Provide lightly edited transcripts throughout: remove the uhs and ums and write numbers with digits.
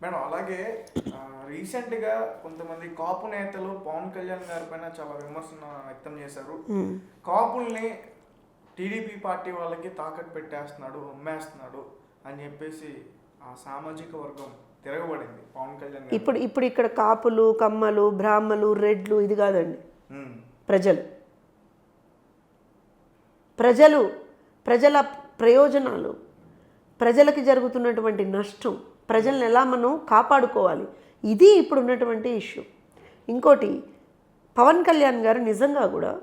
Madam అలాగే రీసెంట్గా కొంతమంది కాపు నేతలు పవన్ కళ్యాణ్ గారి పైన చాలా విమర్శన వ్యక్తం చేశారు. కాపుల్ని టీడీపీ పార్టీ వాళ్ళకి తాకట్టు పెట్టేస్తున్నాడు, అమ్మేస్తున్నాడు అని చెప్పేసి ఆ సామాజిక వర్గం తిరగబడింది పవన్ కళ్యాణ్ గారు. ఇప్పుడు ఇక్కడ కాపులు, కమ్మలు, బ్రాహ్మలు, రెడ్లు ఇది కాదండి. ప్రజల ప్రయోజనాలు, ప్రజలకి జరుగుతున్నటువంటి నష్టం, ప్రజల్ని ఎలా మనం కాపాడుకోవాలి, ఇది ఇప్పుడు ఉన్నటువంటి ఇష్యూ. ఇంకోటి, పవన్ కళ్యాణ్ గారు నిజంగా కూడా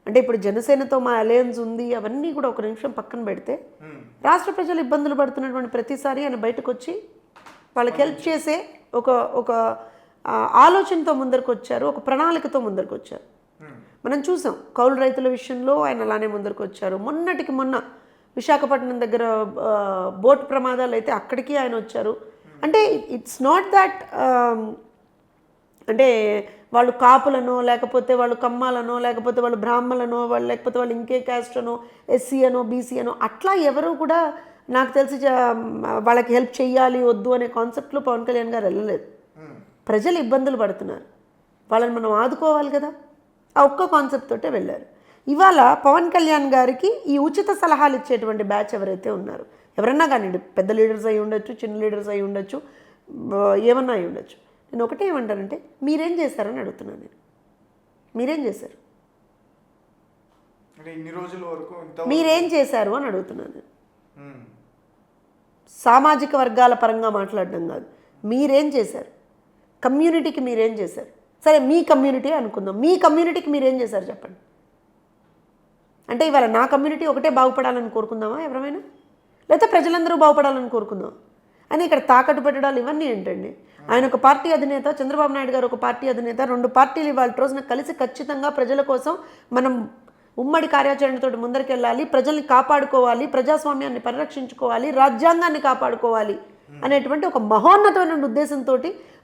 అంటే ఇప్పుడు జనసేనతో మా అలయన్స్ ఉంది అవన్నీ కూడా ఒక నిమిషం పక్కన పెడితే, రాష్ట్ర ప్రజలు ఇబ్బందులు పడుతున్నటువంటి ప్రతిసారి ఆయన బయటకు వచ్చి వాళ్ళకి హెల్ప్ చేసే ఒక ఆలోచనతో ముందరికి వచ్చారు, ఒక ప్రణాళికతో ముందరికి వచ్చారు. మనం చూసాం కౌలు రైతుల విషయంలో ఆయన అలానే ముందరికి వచ్చారు. మొన్నటికి మొన్న విశాఖపట్నం దగ్గర బోట్ ప్రమాదాలు అయితే అక్కడికి ఆయన వచ్చారు. అంటే ఇట్స్ నాట్ దట్ అంటే వాళ్ళు కాపులనో, లేకపోతే వాళ్ళు కమ్మాలనో, లేకపోతే వాళ్ళు బ్రాహ్మణులనో, వాళ్ళు లేకపోతే వాళ్ళు ఇంకే క్యాస్ట్ అనో, ఎస్సీ అనో, బీసీ అనో, అట్లా ఎవరు కూడా నాకు తెలిసి వాళ్ళకి హెల్ప్ చేయాలి వద్దు అనే కాన్సెప్ట్లో పవన్ కళ్యాణ్ గారు వెళ్ళలేదు. ప్రజలు ఇబ్బందులు పడుతున్నారు, వాళ్ళని మనం ఆదుకోవాలి కదా, ఆ ఒక్క కాన్సెప్ట్ తోటే వెళ్ళారు. ఇవాళ పవన్ కళ్యాణ్ గారికి ఈ ఉచిత సలహాలు ఇచ్చేటువంటి బ్యాచ్ ఎవరైతే ఉన్నారో, ఎవరన్నా కానివ్వండి, పెద్ద లీడర్స్ అయి ఉండొచ్చు, చిన్న లీడర్స్ అయి ఉండొచ్చు, ఏమన్నా అయి ఉండొచ్చు, నేను ఒకటే ఏమంటానంటే మీరేం చేశారని అడుగుతున్నాను. నేను మీరేం చేశారు, ఇన్ని రోజుల వరకు మీరేం చేశారు అని అడుగుతున్నాను. సామాజిక వర్గాల పరంగా మాట్లాడడం కాదు, మీరేం చేశారు, కమ్యూనిటీకి మీరేం చేశారు. సరే మీ కమ్యూనిటీ అనుకుందాం, మీ కమ్యూనిటీకి మీరేం చేశారు చెప్పండి. అంటే ఇవాళ నా కమ్యూనిటీ ఒకటే బాగుపడాలని కోరుకుందామా ఎవరైనా, లేకపోతే ప్రజలందరూ బాగుపడాలని కోరుకుందాం అని ఇక్కడ తాకట్టు పెట్టడాలు ఇవన్నీ ఏంటండి. ఆయన ఒక పార్టీ అధినేత, చంద్రబాబు నాయుడు గారు ఒక పార్టీ అధినేత, రెండు పార్టీలు ఇవాళ రోజున కలిసి ఖచ్చితంగా ప్రజల కోసం మనం ఉమ్మడి కార్యాచరణతో ముందరికి వెళ్ళాలి, ప్రజల్ని కాపాడుకోవాలి, ప్రజాస్వామ్యాన్ని పరిరక్షించుకోవాలి, రాజ్యాంగాన్ని కాపాడుకోవాలి అనేటువంటి ఒక మహోన్నతమైన ఉద్దేశంతో,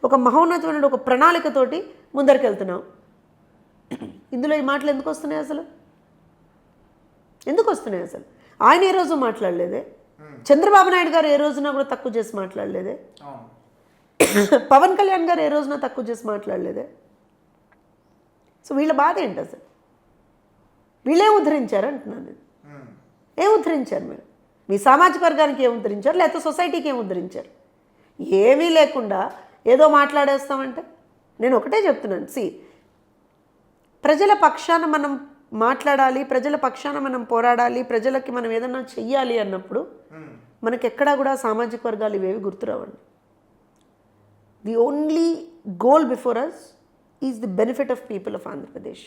ఒక మహోన్నతమైన ఒక ప్రణాళికతోటి ముందరికి వెళ్తున్నాం. ఇందులో ఈ మాటలు ఎందుకు వస్తున్నాయి అసలు, ఎందుకు వస్తున్నాయి అసలు? ఆయన ఏ రోజు మాట్లాడలేదే, చంద్రబాబు నాయుడు గారు ఏ రోజున కూడా తక్కువ చేసి మాట్లాడలేదే, పవన్ కళ్యాణ్ గారు ఏ రోజున తక్కువ చేసి మాట్లాడలేదే. సో వీళ్ళ బాధ ఏంటి అసలు, వీళ్ళేం ఉద్ధరించారు అంటున్నాను నేను. ఏం ఉద్ధరించారు మీరు, మీ సామాజిక వర్గానికి ఏం ఉద్ధరించారు, లేకపోతే సొసైటీకి ఏం ఉద్ధరించారు? ఏమీ లేకుండా ఏదో మాట్లాడేస్తామంటే నేను ఒకటే చెప్తున్నాను, ప్రజల పక్షాన మనం మాట్లాడాలి, ప్రజల పక్షాన మనం పోరాడాలి, ప్రజలకి మనం ఏదన్నా చెయ్యాలి అన్నప్పుడు మనకి ఎక్కడా కూడా సామాజిక వర్గాలు ఇవేవి గుర్తురావండి. The only goal before us is the benefit of people of Andhra Pradesh.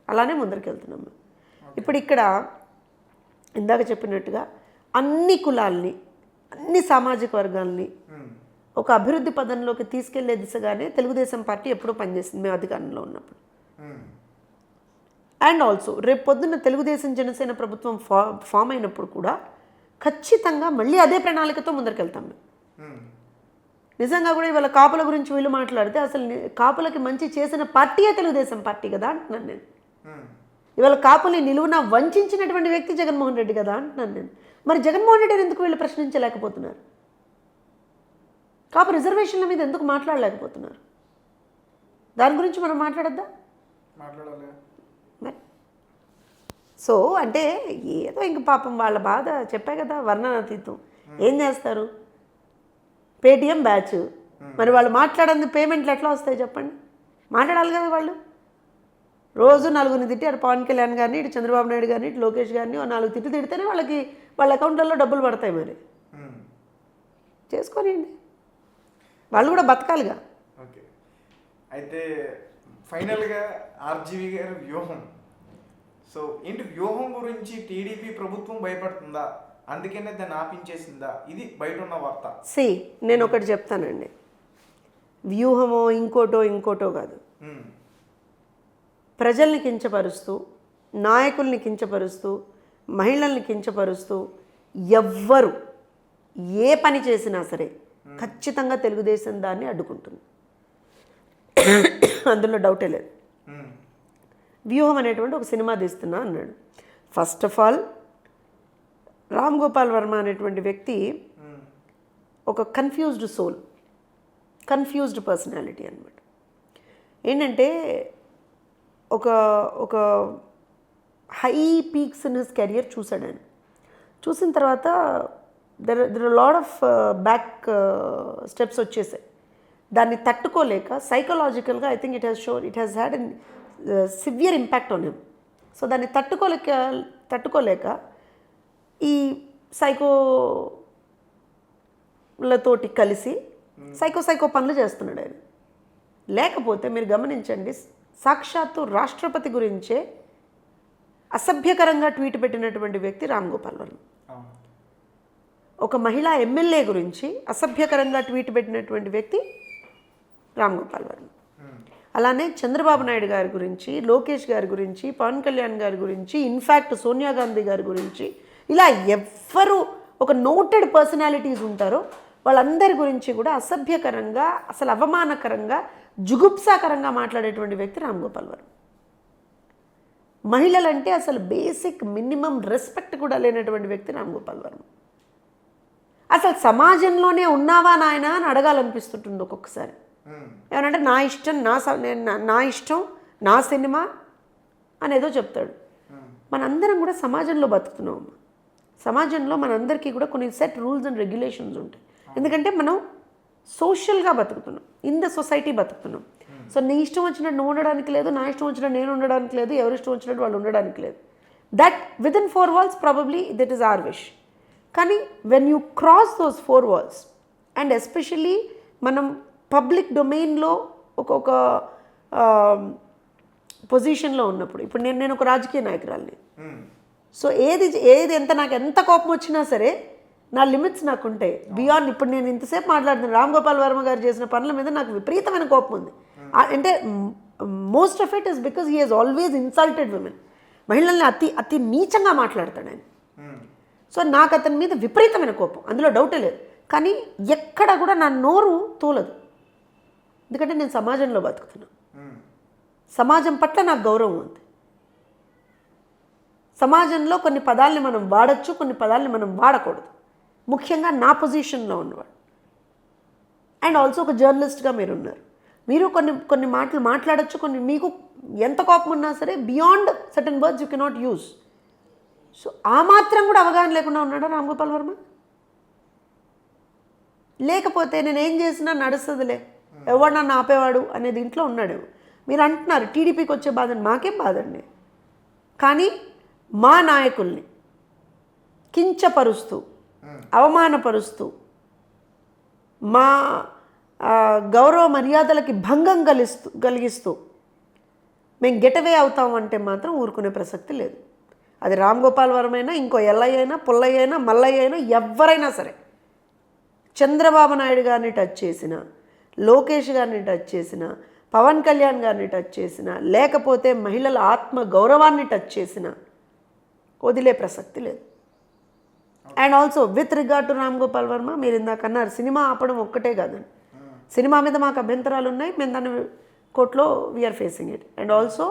అలానే ముందరికి వెళ్తున్నాం. ఇప్పుడు ఇక్కడ ఇందాక చెప్పినట్టుగా అన్ని కులాల్ని, అన్ని సామాజిక వర్గాల్ని ఒక అభివృద్ధి పదంలోకి తీసుకెళ్లే దిశగానే తెలుగుదేశం పార్టీ ఎప్పుడూ పనిచేసింది మేము అధికారంలో ఉన్నప్పుడు. అండ్ ఆల్సో రేపు పొద్దున్న తెలుగుదేశం జనసేన ప్రభుత్వం ఫామ్ అయినప్పుడు కూడా ఖచ్చితంగా మళ్ళీ అదే ప్రణాళికతో ముందరికెళ్తాం మేము. నిజంగా కూడా ఇవాళ కాపుల గురించి వీళ్ళు మాట్లాడితే అసలు కాపులకి మంచి చేసిన పార్టీయే తెలుగుదేశం పార్టీ కదా అంటున్నాను నేను. ఇవాళ కాపుల్ని నిలువున వంచినటువంటి వ్యక్తి జగన్మోహన్ రెడ్డి కదా అంటున్నాను నేను. మరి జగన్మోహన్ రెడ్డిని ఎందుకు వీళ్ళు ప్రశ్నించలేకపోతున్నారు, కాపు రిజర్వేషన్ల మీద ఎందుకు మాట్లాడలేకపోతున్నారు? దాని గురించి మనం మాట్లాడద్దా? మరి సో అంటే ఏదో ఇంక పాపం వాళ్ళ బాధ చెప్పే కదా, వర్ణనాతీతం. ఏం చేస్తారు, పేటిఎం బ్యాచ్, మరి వాళ్ళు మాట్లాడంది పేమెంట్లు ఎట్లా వస్తాయి చెప్పండి? మాట్లాడాలి కదా వాళ్ళు. రోజు నలుగురిని తిట్టి, అటు పవన్ కళ్యాణ్ గారిని, ఇటు చంద్రబాబు నాయుడు గారిని, ఇటు లోకేష్ గారిని నాలుగు తిడితేనే వాళ్ళకి వాళ్ళ అకౌంట్లలో డబ్బులు పడతాయి. మరి చేసుకోనియండి, వాళ్ళు కూడా బతకాలిగా. ఓకే, అయితే ఫైనల్గా ఆర్జీవి గారి వ్యూహం, సో ఏంటి వ్యూహం గురించి టీడీపీ ప్రభుత్వం భయపడుతుందా, అందుకనే దాన్ని ఆపించేసిందా, ఇది బయట ఉన్న వార్త. నేను ఒకటి చెప్తానండి, వ్యూహమో ఇంకోటో కాదు. ప్రజల్ని కించపరుస్తూ, నాయకుల్ని కించపరుస్తూ, మహిళల్ని కించపరుస్తూ ఎవ్వరు ఏ పని చేసినా సరే ఖచ్చితంగా తెలుగుదేశం దాన్ని అడ్డుకుంటుంది, అందులో డౌటే లేదు. వ్యూహం అనేటువంటి ఒక సినిమా తీస్తున్నా అన్నాడు. First of all Ram Gopal Varma అనేటువంటి వ్యక్తి ఒక కన్ఫ్యూజ్డ్ సోల్. కన్ఫ్యూజ్డ్ పర్సనాలిటీ అనమాట. ఏంటంటే ఒక ఒక high peaks in his career చూశాడు ఆయన. చూసిన తర్వాత there lot of back steps వచ్చేసాయి. దాన్ని తట్టుకోలేక సైకలాజికల్గా I think it has had an severe impact on him. So దాన్ని తట్టుకోలేక ఈ సైకోలతోటి కలిసి సైకో పనులు చేస్తున్నాడు ఆయన. లేకపోతే మీరు గమనించండి, సాక్షాత్తు రాష్ట్రపతి గురించే అసభ్యకరంగా ట్వీట్ పెట్టినటువంటి వ్యక్తి రామ్ గోపాల్ వర్మ. ఒక మహిళా ఎమ్మెల్యే గురించి అసభ్యకరంగా ట్వీట్ పెట్టినటువంటి వ్యక్తి రామ్ గోపాల్ వర్మ. అలానే చంద్రబాబు నాయుడు గారి గురించి, లోకేష్ గారి గురించి, పవన్ కళ్యాణ్ గారి గురించి, ఇన్ఫ్యాక్ట్ సోనియా గాంధీ గారి గురించి, ఇలా ఎవ్వరు ఒక నోటెడ్ పర్సనాలిటీస్ ఉంటారో వాళ్ళందరి గురించి కూడా అసభ్యకరంగా, అసలు అవమానకరంగా, జుగుప్సాకరంగా మాట్లాడేటువంటి వ్యక్తి రామ్ గోపాల్ వర్మ. మహిళలంటే అసలు బేసిక్ మినిమం రెస్పెక్ట్ కూడా లేనటువంటి వ్యక్తి రామ్ గోపాల్ వర్మ. అసలు సమాజంలోనే ఉన్నావా నాయన అని అడగాలనిపిస్తుంటుంది ఒక్కొక్కసారి. ఏమనంటే నా ఇష్టం, నా ఇష్టం, నా సినిమా అనేదో చెప్తాడు. మనందరం కూడా సమాజంలో బతుకుతున్నాం. సమాజంలో మనందరికీ కూడా కొన్ని సెట్ రూల్స్ అండ్ రెగ్యులేషన్స్ ఉంటాయి. ఎందుకంటే మనం సోషల్గా బతుకుతున్నాం, ఇన్ ద సొసైటీ బతుకుతున్నాం. సో నీ ఇష్టం వచ్చినట్టు నువ్వు ఉండడానికి లేదు, నా ఇష్టం వచ్చినట్టు నేను ఉండడానికి లేదు, ఎవరి ఇష్టం వచ్చినట్టు వాళ్ళు ఉండడానికి లేదు. That within 4 walls probably that is our wish. కానీ when you cross those 4 walls and especially మనం పబ్లిక్ డొమైన్లో ఒక పొజిషన్లో ఉన్నప్పుడు, ఇప్పుడు నేను ఒక రాజకీయ నాయకురాలిని. సో ఏది నాకు ఎంత కోపం వచ్చినా సరే నా లిమిట్స్ నాకు ఉంటాయి. బియాండ్ ఇప్పుడు నేను ఇంతసేపు మాట్లాడుతున్నాను, రామ్ గోపాల్ వర్మ గారు చేసిన పనుల మీద నాకు విపరీతమైన కోపం ఉంది. అంటే most of it is because he has always insulted women. మహిళల్ని అతి నీచంగా మాట్లాడతాడు ఆయన. సో నాకు అతని మీద విపరీతమైన కోపం, అందులో డౌటే లేదు. కానీ ఎక్కడ కూడా నా నోరు తోలదు, ఎందుకంటే నేను సమాజంలో బతుకుతున్నాను. సమాజం పట్ల నాకు గౌరవం ఉంది. సమాజంలో కొన్ని పదాలని మనం వాడచ్చు, కొన్ని పదాలని మనం వాడకూడదు, ముఖ్యంగా నా పొజిషన్లో ఉన్నవాడు. అండ్ ఆల్సో ఒక జర్నలిస్ట్గా మీరు ఉన్నారు, మీరు కొన్ని మాటలు మాట్లాడచ్చు, కొన్ని మీకు ఎంత కోపం ఉన్నా సరే beyond certain words you cannot use. So ఆ మాత్రం కూడా అవగాహన లేకుండా ఉన్నాడా రామ్ గోపాల్ వర్మ? లేకపోతే నేను ఏం చేసినా నడుస్తుందిలే, ఎవడు నన్ను ఆపేవాడు అనే దీంట్లో ఉన్నాడు. మీరు అంటున్నారు టీడీపీకి వచ్చే బాధని, మాకేం బాధండి. కానీ మా నాయకుల్ని కించపరుస్తూ, అవమానపరుస్తూ, మా గౌరవ మర్యాదలకి భంగం కలిగిస్తూ మేము గెటవే అవుతామంటే మాత్రం ఊరుకునే ప్రసక్తి లేదు. అది రామ్ గోపాల్ వర్మ అయినా, ఇంకో ఎల్లయ్య అయినా, పుల్లయ్య అయినా, మల్లయ్య అయినా, ఎవరైనా సరే. చంద్రబాబు నాయుడు గారిని టచ్ చేసిన, లోకేష్ గారిని టచ్ చేసిన, పవన్ కళ్యాణ్ గారిని టచ్ చేసిన, లేకపోతే మహిళల ఆత్మ గౌరవాన్ని టచ్ చేసిన వదిలే ప్రసక్తి లేదు. And also with regard to Ram Gopal Varma, మీరు ఇందాక అన్నారు సినిమా ఆపడం ఒక్కటే కాదండి. సినిమా మీద మాకు అభ్యంతరాలు ఉన్నాయి, మేము దాన్ని కోర్టులో we are facing it. And also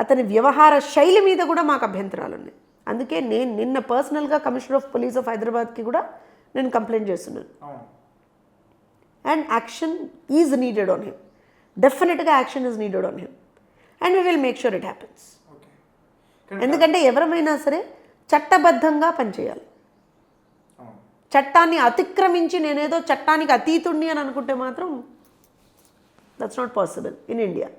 అతని వ్యవహార శైలి మీద కూడా మాకు అభ్యంతరాలు ఉన్నాయి. అందుకే నేను నిన్న పర్సనల్గా కమిషనర్ ఆఫ్ పోలీస్ ఆఫ్ హైదరాబాద్కి కూడా నేను కంప్లైంట్ చేస్తున్నాను. And action is needed on him, డెఫినెట్గా action is needed on him and we will make sure it happens. ఎందుకంటే ఎవరమైనా సరే చట్టబద్ధంగా పనిచేయాలి. చట్టాన్ని అతిక్రమించి నేనేదో చట్టానికి అతీతుణ్ణి అని అనుకుంటే మాత్రం that's not possible in India.